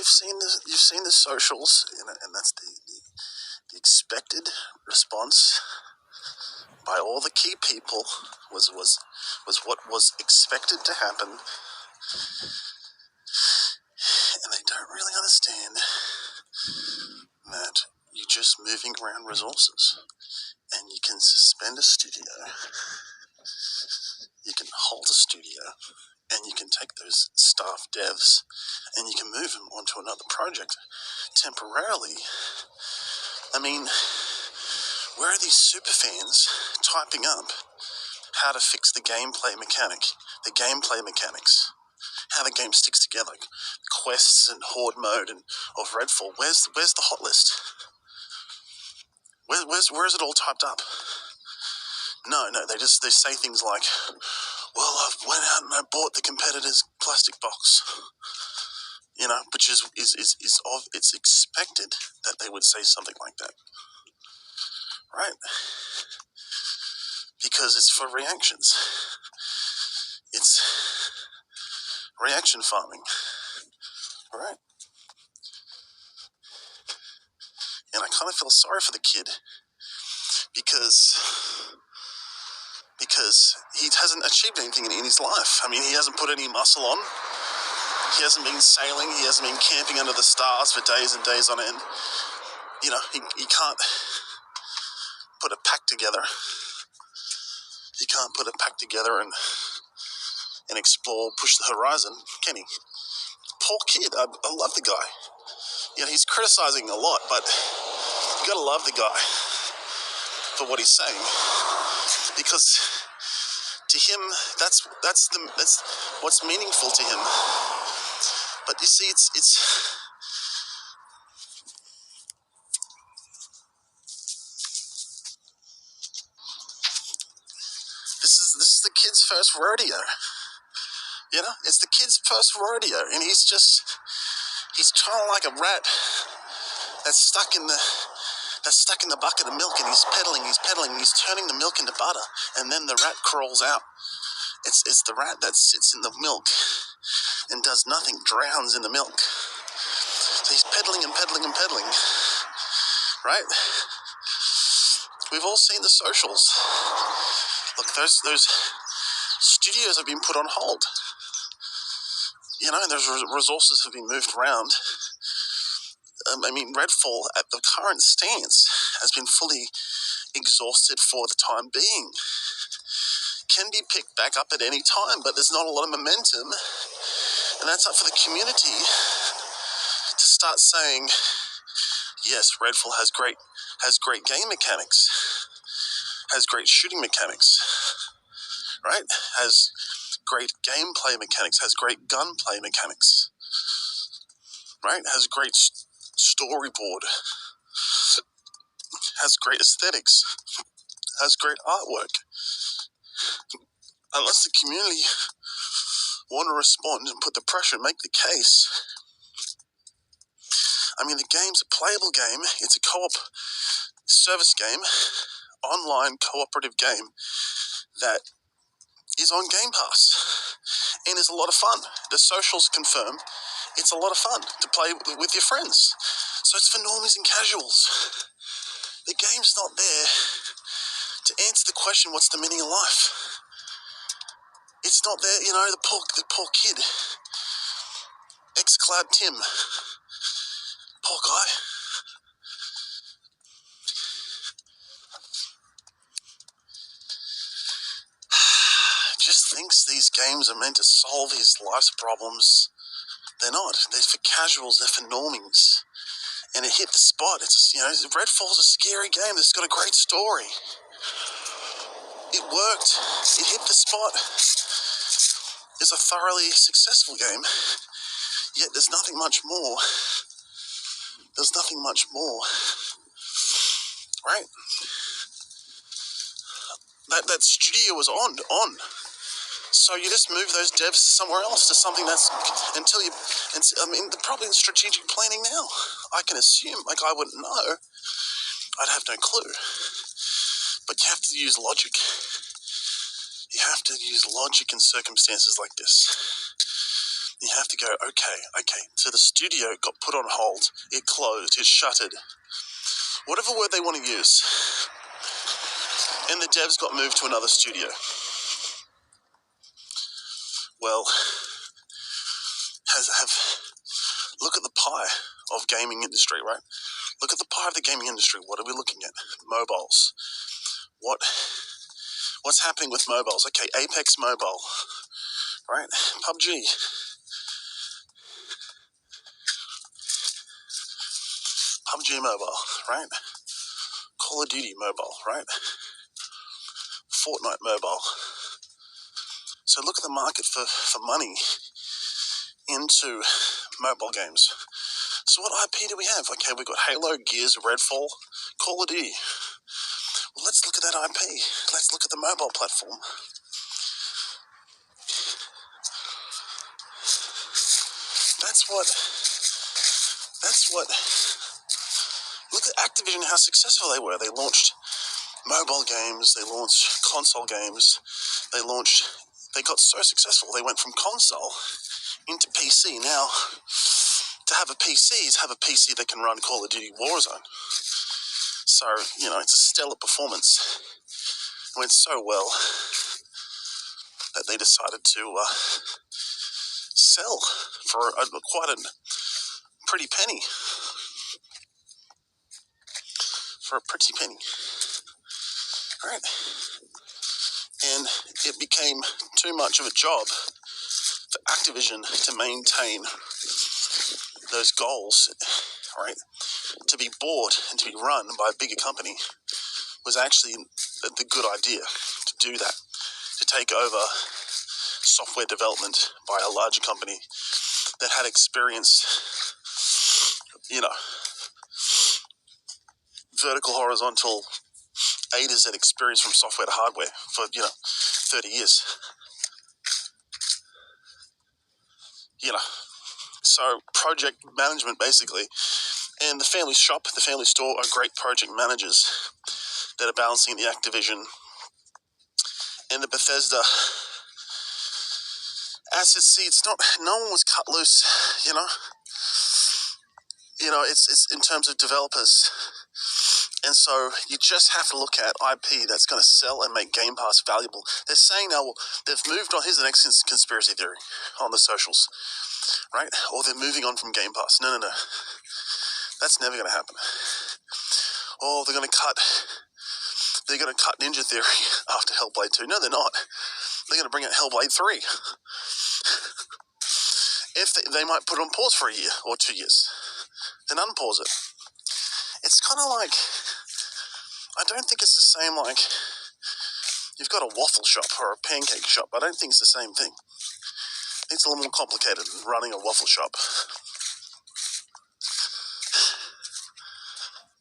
You've seen the socials, and that's the expected response by all the key people was what was expected to happen, and they don't really understand that you're just moving around resources, and you can suspend a studio, you can hold a studio, and you can take those staff devs and you can move them onto another project temporarily. I mean, where are these super fans typing up how to fix the gameplay mechanics, how the game sticks together, quests and horde mode and of Redfall? Where's the hot list? Where is it all typed up? No, they say things like, well, I went out and I bought the competitor's plastic box. Which is it's expected that they would say something like that, right? Because it's for reactions. It's reaction farming, right? And I kind of feel sorry for the kid because he hasn't achieved anything in his life. I mean, he hasn't put any muscle on. He hasn't been sailing. He hasn't been camping under the stars for days and days on end. He can't put a pack together. He can't put a pack together and explore, push the horizon, can he? Poor kid. I love the guy. He's criticizing a lot, but you got to love the guy for what he's saying, because to him, that's what's meaningful to him. But you see, it's this is the kid's first rodeo. It's the kid's first rodeo, and he's kind of like a rat that's stuck in the bucket of milk, and he's pedaling, he's turning the milk into butter, and then the rat crawls out. It's the rat that sits in the milk and does nothing, drowns in the milk. So he's pedaling and pedaling and pedaling, right? We've all seen the socials. Look, those studios have been put on hold. And those resources have been moved around. Redfall, at the current stance, has been fully exhausted for the time being. Can be picked back up at any time, but there's not a lot of momentum, and that's up for the community to start saying, yes, Redfall has great game mechanics, has great shooting mechanics, right? Has great gameplay mechanics, has great gunplay mechanics, right? Has great storyboard, has great aesthetics, has great artwork. Unless the community want to respond and put the pressure and make the case. The game's a playable game. It's a co-op service game, online cooperative game that is on Game Pass and is a lot of fun. The socials confirm it's a lot of fun to play with your friends. So it's for normies and casuals. The game's not there to answer the question, what's the meaning of life? It's not there, the poor kid. xCloud Tim. Poor guy. Just thinks these games are meant to solve his life's problems. They're not. They're for casuals, they're for normings. And it hit the spot. Redfall's a scary game that's got a great story. It worked. It hit the spot. It's a thoroughly successful game. Yet there's nothing much more. There's nothing much more. Right? That studio was on. So you just move those devs somewhere else to something that's they're probably in strategic planning now. I can assume, I wouldn't know. I'd have no clue. But you have to use logic. You have to use logic in circumstances like this. You have to go, okay, so the studio got put on hold, it closed, it shuttered, whatever word they want to use, and the devs got moved to another studio. Well, look at the pie of gaming industry, right? Look at the pie of the gaming industry. What are we looking at? Mobiles. What's happening with mobiles? Okay, Apex Mobile, right? PUBG. PUBG Mobile, right? Call of Duty Mobile, right? Fortnite Mobile. So look at the market for money into mobile games. So what IP do we have? Okay, we've got Halo, Gears, Redfall, Call of Duty. Well, let's look at that IP. Let's look at the mobile platform. That's what, look at Activision, how successful they were. They launched mobile games, they launched console games, they got so successful, they went from console into PC. Now, to have a PC is have a PC that can run Call of Duty Warzone. So, it's a stellar performance. It went so well that they decided to sell for quite a pretty penny. For a pretty penny. Right? And it became too much of a job for Activision to maintain those goals, right? To be bought and to be run by a bigger company was actually the good idea to do that, to take over software development by a larger company that had experience, vertical, horizontal, A to Z experience from software to hardware for, 30 years. So project management, basically, and the family shop, the family store are great project managers that are balancing the Activision and the Bethesda assets. See, no one was cut loose, it's in terms of developers. And so you just have to look at IP that's going to sell and make Game Pass valuable. They're saying now, well, they've moved on. Here's the next conspiracy theory on the socials, right? Or they're moving on from Game Pass. No. That's never going to happen. Oh, they're going to cut Ninja Theory after Hellblade 2. No, they're not. They're going to bring out Hellblade 3. If they might put it on pause for a year or 2 years, then unpause it. It's kind of like, I don't think it's the same like you've got a waffle shop or a pancake shop. I don't think it's the same thing. It's a little more complicated than running a waffle shop.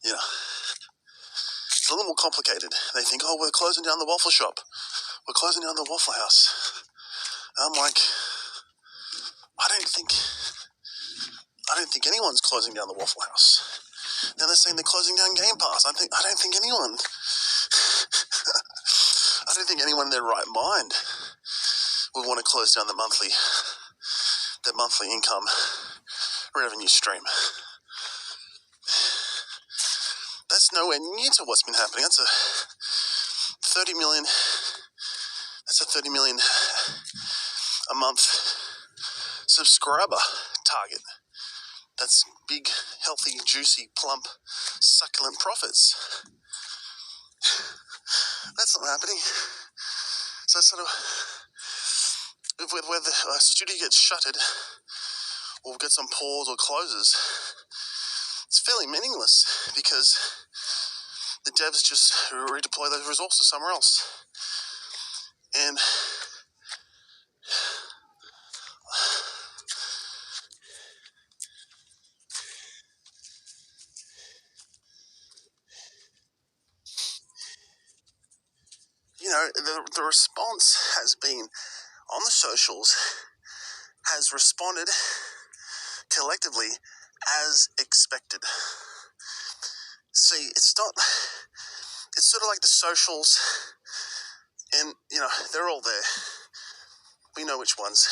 It's a little more complicated. They think, oh, we're closing down the waffle shop. We're closing down the Waffle House. I'm like, I don't think anyone's closing down the Waffle House. Now they're saying they're closing down Game Pass. I don't think anyone in their right mind would want to close down their monthly income revenue stream. That's nowhere near to what's been happening. That's a 30 million a month subscriber target. That's big, healthy, juicy, plump, succulent profits. That's not happening. So sort of, where the studio gets shuttered or gets on pause or closes, it's fairly meaningless because the devs just redeploy those resources somewhere else. And the response has been on the socials, has responded collectively as expected. See, it's sort of like the socials, and they're all there. We know which ones.